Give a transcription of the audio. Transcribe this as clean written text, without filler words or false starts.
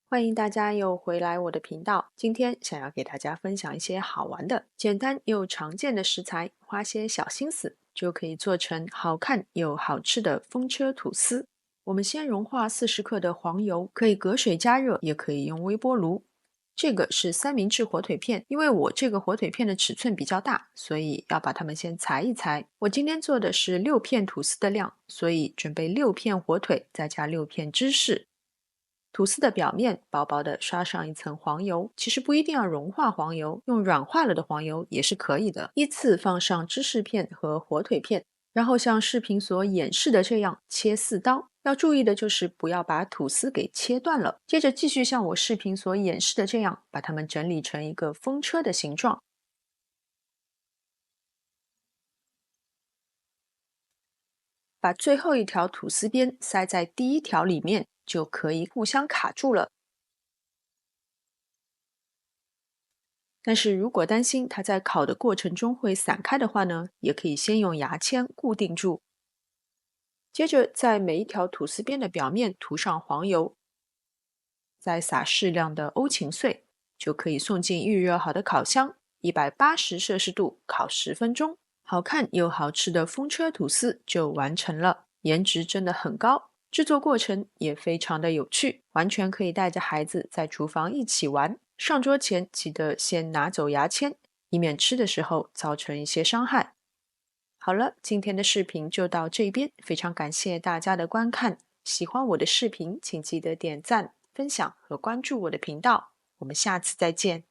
欢迎大家又回来我的频道。今天想要给大家分享一些好玩的、简单又常见的食材，花些小心思就可以做成好看又好吃的风车吐司。我们先融化40克的黄油，可以隔水加热，也可以用微波炉。这个是三明治火腿片，因为我这个火腿片的尺寸比较大，所以要把它们先裁一裁。我今天做的是6片吐司的量，所以准备6片火腿，再加6片芝士。吐司的表面薄薄的刷上一层黄油，其实不一定要融化黄油，用软化了的黄油也是可以的。依次放上芝士片和火腿片，然后像视频所演示的这样切4刀。要注意的就是不要把吐司给切断了。接着继续像我视频所演示的这样，把它们整理成一个风车的形状。把最后一条吐司边塞在第一条里面，就可以互相卡住了。但是如果担心它在烤的过程中会散开的话呢，也可以先用牙签固定住。接着在每一条吐司边的表面涂上黄油，再撒适量的欧芹碎，就可以送进预热好的烤箱，180°C烤10分钟。好看又好吃的风车吐司就完成了，颜值真的很高，制作过程也非常的有趣，完全可以带着孩子在厨房一起玩。上桌前记得先拿走牙签，以免吃的时候造成一些伤害。好了，今天的视频就到这边，非常感谢大家的观看。喜欢我的视频，请记得点赞、分享和关注我的频道。我们下次再见。